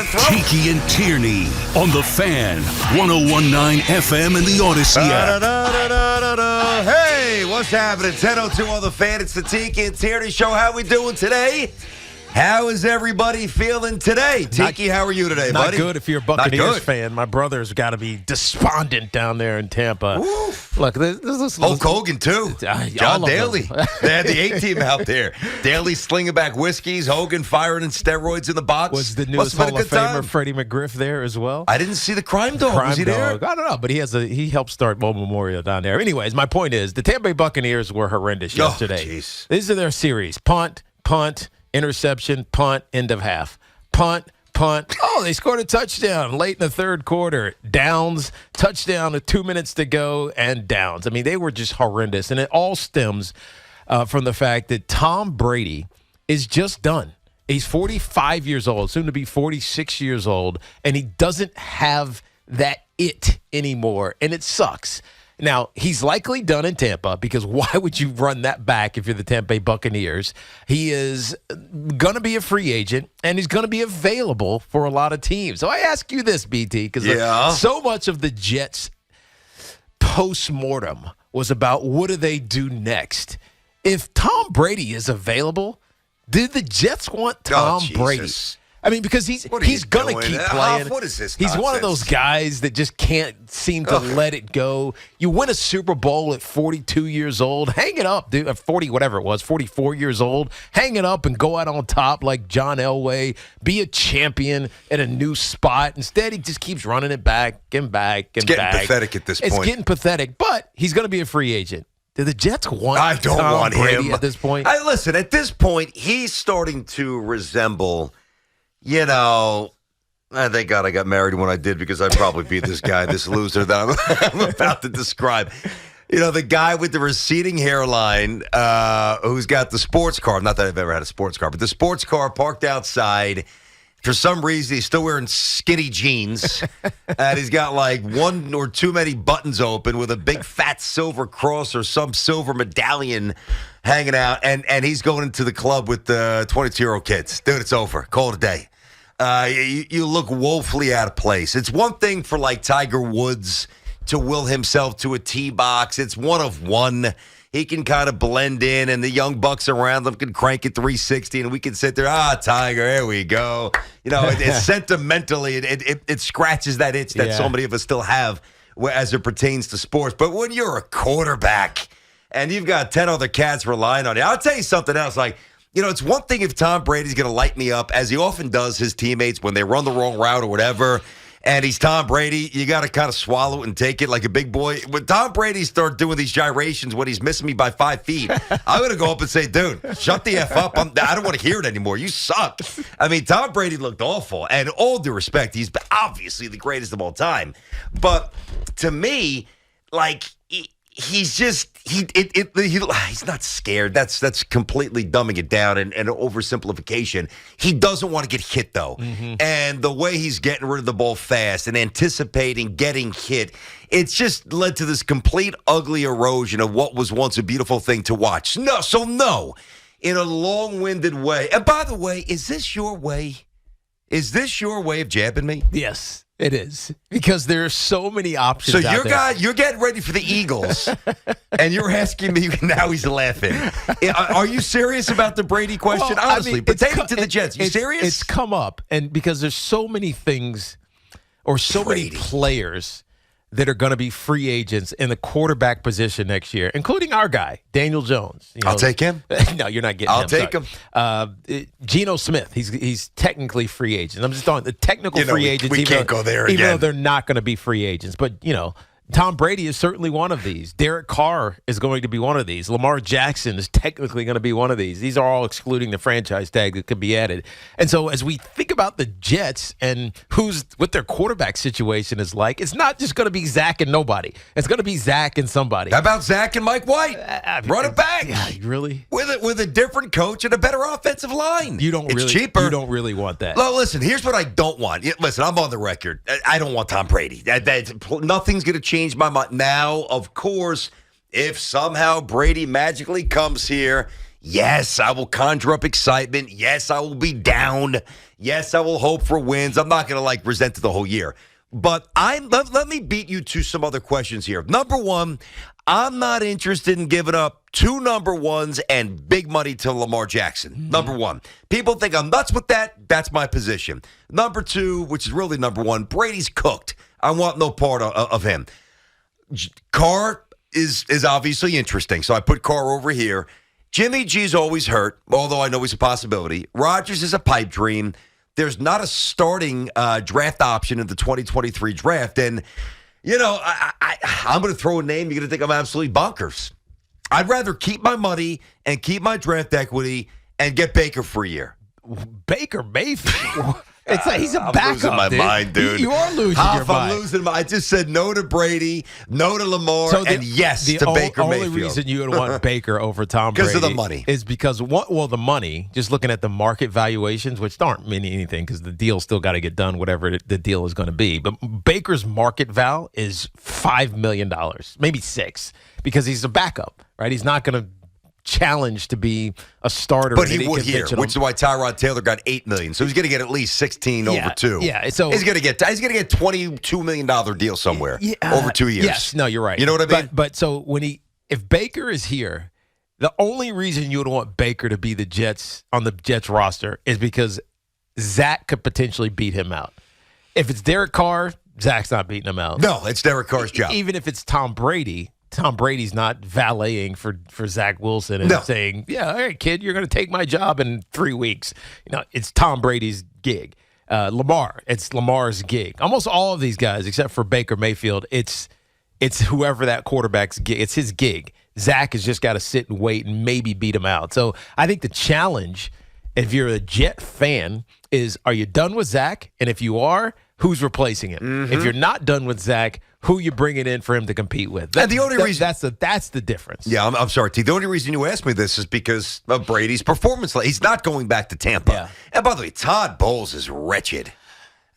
throat. Tiki and Tierney on the Fan, 101.9 FM and the Odyssey app. Hey, what's happening? 10:02 on the Fan. It's the Tiki and Tierney show. How we doing today? How is everybody feeling today? Tiki, how are you today, buddy? Not good if you're a Buccaneers fan. My brother's got to be despondent down there in Tampa. Oof. Look, this Hulk Hogan, too. John Daly. They had the A-team out there. Daly slinging back whiskeys. Hogan firing in steroids in the box. Was the newest Hall of Famer Freddie McGriff there as well? I didn't see the Crime Dog. Was he there? I don't know, but he helped start War Memorial down there. Anyways, my point is the Tampa Bay Buccaneers were horrendous yesterday. Geez. These are their series. Punt, interception, punt, end of half. Punt. Oh, they scored a touchdown late in the third quarter. Downs, touchdown with 2 minutes to go, and downs. I mean, they were just horrendous. And it all stems from the fact that Tom Brady is just done. He's 45 years old, soon to be 46 years old, and he doesn't have that it anymore, and it sucks. Now, he's likely done in Tampa because why would you run that back if you're the Tampa Bay Buccaneers? He is going to be a free agent, and he's going to be available for a lot of teams. So I ask you this, BT, because so much of the Jets' post-mortem was about what do they do next. If Tom Brady is available, did the Jets want Tom Brady? I mean, because he's going to keep playing. What is this He's nonsense? one of those guys that just can't seem to let it go. You win a Super Bowl at 42 years old. Hang it up, dude. 40, whatever it was, 44 years old. Hang it up and go out on top like John Elway. Be a champion at a new spot. Instead, he just keeps running it back and back and back. It's getting pathetic at this point. It's getting pathetic, but he's going to be a free agent. Do the Jets want I don't Tom want Brady him at this point? Listen, at this point, he's starting to resemble... You know, thank God I got married when I did because I'd probably be this guy, this loser that I'm about to describe. You know, the guy with the receding hairline who's got the sports car. Not that I've ever had a sports car, but the sports car parked outside. For some reason, he's still wearing skinny jeans. And he's got like one or too many buttons open with a big fat silver cross or some silver medallion hanging out. And he's going into the club with the 22-year-old kids. Dude, it's over. Call it a day. You look woefully out of place. It's one thing for like Tiger Woods to will himself to a tee box. It's one of one. He can kind of blend in, and the young bucks around him can crank it 360, and we can sit there, Tiger, here we go. You know, it's sentimentally, it scratches that itch that so many of us still have as it pertains to sports. But when you're a quarterback and you've got 10 other cats relying on you, I'll tell you something else. Like, you know, it's one thing if Tom Brady's going to light me up, as he often does his teammates when they run the wrong route or whatever, and he's Tom Brady, you got to kind of swallow it and take it like a big boy. When Tom Brady starts doing these gyrations when he's missing me by 5 feet, I'm going to go up and say, dude, shut the F up. I don't want to hear it anymore. You suck. I mean, Tom Brady looked awful. And all due respect, he's obviously the greatest of all time. But to me, like, he's just he's not scared. That's completely dumbing it down and an oversimplification. He doesn't want to get hit though, and the way he's getting rid of the ball fast and anticipating getting hit, it's just led to this complete ugly erosion of what was once a beautiful thing to watch. No, in a long-winded way. And by the way, is this your way? Is this your way of jabbing me? Yes. It is, because there are so many options. So you're getting ready for the Eagles, and you're asking me now. He's laughing. Are you serious about the Brady question? Well, honestly, pertaining to the Jets, you serious? It's come up, and because there's so many things, or so many players that are going to be free agents in the quarterback position next year, including our guy, Daniel Jones. I'll take him. No, you're not getting him. I'll take him. Geno Smith, he's technically free agent. I'm just talking the technical free agents. We can't go there again. Even though they're not going to be free agents. But, you know, Tom Brady is certainly one of these. Derek Carr is going to be one of these. Lamar Jackson is technically going to be one of these. These are all excluding the franchise tag that could be added. And so as we think about the Jets and what their quarterback situation is like, it's not just going to be Zach and nobody. It's going to be Zach and somebody. How about Zach and Mike White? Run it back. Yeah, really? With a different coach and a better offensive line. It's cheaper. You don't really want that. Well, listen, here's what I don't want. Listen, I'm on the record. I don't want Tom Brady. Nothing's going to change my mind. Now, of course, if somehow Brady magically comes here Yes, I will conjure up excitement. Yes, I will be down. Yes, I will hope for wins. I'm not going to resent it the whole year. But let me beat you to some other questions here. Number one, I'm not interested in giving up 2 number ones and big money to Lamar Jackson. Mm-hmm. Number one. People think I'm nuts with that. That's my position. Number two, which is really number one, Brady's cooked. I want no part of him. Carr is obviously interesting, so I put Carr over here. Jimmy G's always hurt, although I know he's a possibility. Rodgers is a pipe dream. There's not a starting draft option in the 2023 draft. And, I'm going to throw a name. You're going to think I'm absolutely bonkers. I'd rather keep my money and keep my draft equity and get Baker for a year. Baker Mayfield? It's like he's a backup, I'm losing my mind, dude. You are losing your mind. I'm losing my. I just said no to Brady, no to Lamar, and yes to Baker Mayfield. The only reason you would want Baker over Tom Brady because of the money is because the money. Just looking at the market valuations, which aren't meaning anything because the deal's still got to get done, whatever the deal is going to be. But Baker's market val is $5 million, maybe $6 million, because he's a backup, right? He's not going to challenge to be a starter, but he would here, which is why Tyrod Taylor got $8 million. So he's going to get at least 16 over 2. Yeah, so he's going to get $22 million deal somewhere over 2 years. Yes, no, you're right. You know what I mean? But so if Baker is here, the only reason you would want Baker to be on the Jets roster is because Zach could potentially beat him out. If it's Derek Carr, Zach's not beating him out. No, it's Derek Carr's job. Even if it's Tom Brady. Tom Brady's not valeting for Zach Wilson and saying, all right, kid, you're going to take my job in 3 weeks. It's Tom Brady's gig. It's Lamar's gig. Almost all of these guys, except for Baker Mayfield, it's whoever that quarterback's gig. It's his gig. Zach has just got to sit and wait and maybe beat him out. So I think the challenge, if you're a Jet fan, is are you done with Zach? And if you are, who's replacing him? Mm-hmm. If you're not done with Zach, who you bringing in for him to compete with? And the only reason that's the difference. Yeah, I'm sorry, T. The only reason you asked me this is because of Brady's performance. He's not going back to Tampa. Yeah. And by the way, Todd Bowles is wretched.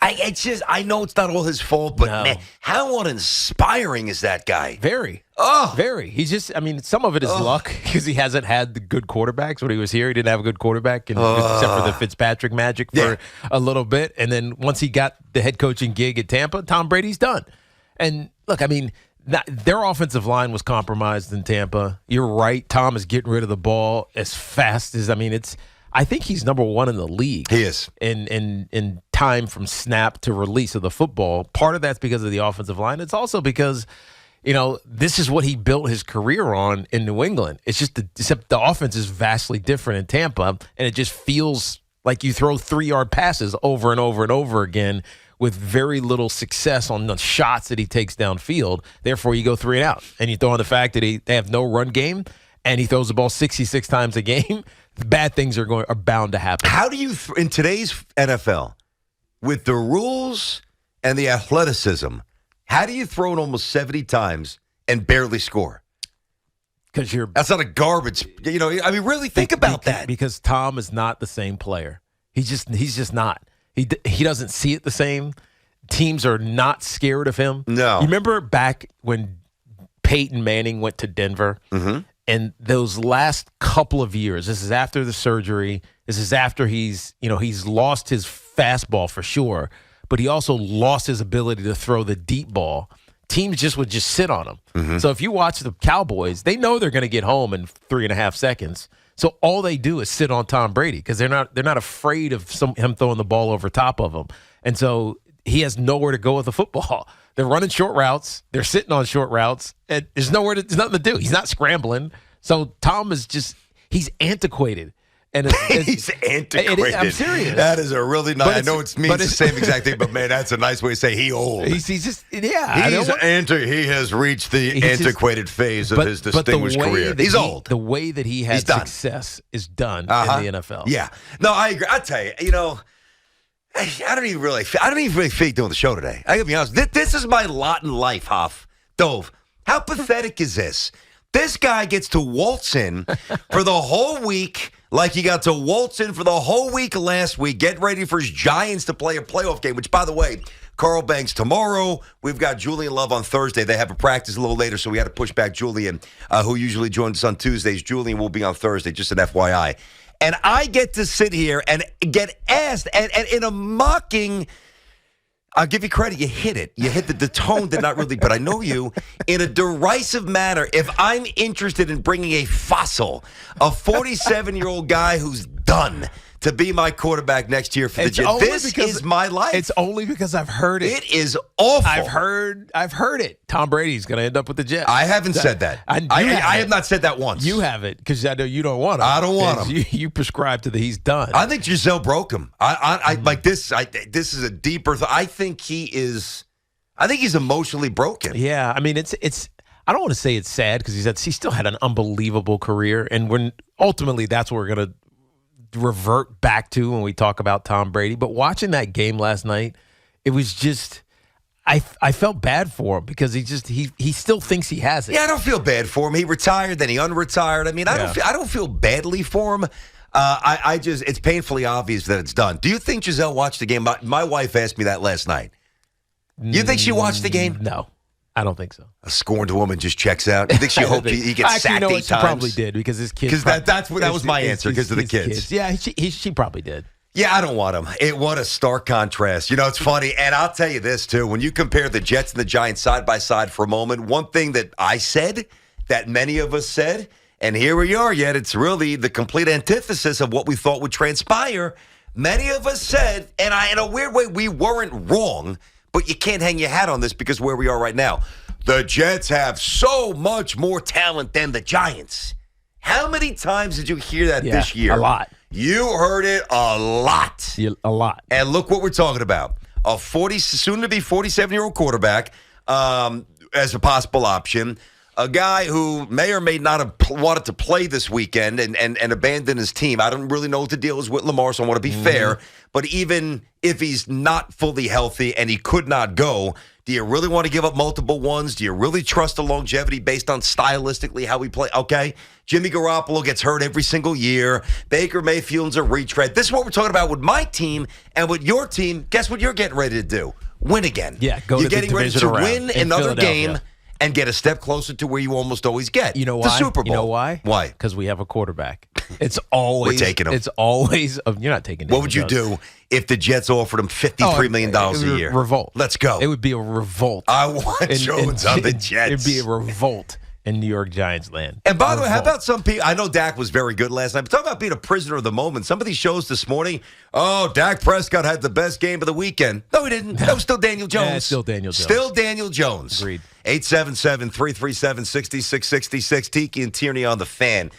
I know it's not all his fault, but man, how uninspiring is that guy? Very. Oh, very. He's just. Some of it is luck because he hasn't had the good quarterbacks when he was here. He didn't have a good quarterback, except for the Fitzpatrick magic for a little bit. And then once he got the head coaching gig at Tampa, Tom Brady's done. And look, their offensive line was compromised in Tampa. You're right. Tom is getting rid of the ball as fast as I think he's number 1 in the league. He is. In time from snap to release of the football. Part of that's because of the offensive line. It's also because, this is what he built his career on in New England. It's just except the offense is vastly different in Tampa, and it just feels like you throw 3-yard passes over and over and over again with very little success on the shots that he takes downfield. Therefore, you go 3 and out. And you throw in the fact that they have no run game, and he throws the ball 66 times a game. Bad things are bound to happen. How do you, in today's NFL, with the rules and the athleticism, how do you throw it almost 70 times and barely score? Because that's not a garbage. Really think about that. Because Tom is not the same player. He's just not. He doesn't see it the same. Teams are not scared of him. No. You remember back when Peyton Manning went to Denver? Mm-hmm. And those last couple of years, this is after the surgery. This is after he's lost his fastball for sure, but he also lost his ability to throw the deep ball. Teams would just sit on him. Mm-hmm. So if you watch the Cowboys, they know they're going to get home in 3.5 seconds. So all they do is sit on Tom Brady because they're not afraid of him throwing the ball over top of them. And so he has nowhere to go with the football. They're running short routes. They're sitting on short routes. And there's nothing to do. He's not scrambling. So Tom is he's antiquated. And he's antiquated. I'm serious. That is a really nice. I know it means the same exact thing, but man, that's a nice way to say he old. He's just He has reached the antiquated phase of his distinguished career. He's old. The way that he had success is done in the NFL. Yeah. No, I agree. I tell you, I don't even really feel doing the show today. I gotta be honest. This is my lot in life, Huff. Dove. How pathetic is this? This guy gets to waltz in for the whole week like he got to waltz in for the whole week last week, get ready for his Giants to play a playoff game, which, by the way, Carl Banks tomorrow. We've got Julian Love on Thursday. They have a practice a little later, so we had to push back Julian, who usually joins us on Tuesdays. Julian will be on Thursday, just an FYI. And I get to sit here and get asked, and in a mocking, I'll give you credit, you hit it. You hit the tone did not really, but I know you, in a derisive manner, if I'm interested in bringing a fossil, a 47-year-old guy who's done, to be my quarterback next year for the Jets. This is my life. It's only because I've heard it. It is awful. I've heard it. Tom Brady's going to end up with the Jets. I haven't said that. I have not said that once. You haven't, because I know you don't want him. I don't want him. You prescribe to the he's done. I think Giselle broke him. I like this. This is a deeper. I think he's emotionally broken. Yeah, I mean it's. I don't want to say it's sad because he still had an unbelievable career, and when ultimately that's what we're going to revert back to when we talk about Tom Brady. But watching that game last night, it was just I felt bad for him because he still thinks he has it. Yeah, I don't feel bad for him. He retired, then he unretired. I mean, I don't feel badly for him. It's painfully obvious that it's done. Do you think Giselle watched the game? My wife asked me that last night. You think she watched the game? No. I don't think so. A scorned woman just checks out. You think she hoped he gets sacked 8 times? She probably did because his kids. Because that was my answer because of the kids. Yeah, she probably did. Yeah, I don't want him. What a stark contrast. You know, it's funny. And I'll tell you this, too. When you compare the Jets and the Giants side by side for a moment, one thing that I said, that many of us said, and here we are, yet it's really the complete antithesis of what we thought would transpire. Many of us said, and in a weird way, we weren't wrong, but you can't hang your hat on this because where we are right now. The Jets have so much more talent than the Giants. How many times did you hear that this year? A lot. You heard it a lot. A lot. And look what we're talking about. A soon-to-be 47-year-old quarterback as a possible option. A guy who may or may not have wanted to play this weekend and abandon his team. I don't really know what the deal is with Lamar, so I want to be fair. But even if he's not fully healthy and he could not go, do you really want to give up multiple ones? Do you really trust the longevity based on stylistically how we play? Okay, Jimmy Garoppolo gets hurt every single year. Baker Mayfield's a retread. This is what we're talking about with my team and with your team. Guess what you're getting ready to do? Win again. Yeah, You're getting ready to win another game and get a step closer to where you almost always get. You know why? The Super Bowl. You know why? Why? Because we have a quarterback. It's always we're taking him. It's always you're not taking him. What would you do if the Jets offered him $53 million a year? Revolt. Let's go. It would be a revolt. I want Jones on the Jets. It'd be a revolt in New York Giants land. And by the way, how about some people? I know Dak was very good last night, but talk about being a prisoner of the moment. Some of these shows this morning, Dak Prescott had the best game of the weekend. No, he didn't. That was still Daniel Jones. Yeah, still Daniel Jones. Still Daniel Jones. Agreed. 877-337-6666. Tiki and Tierney on the Fan.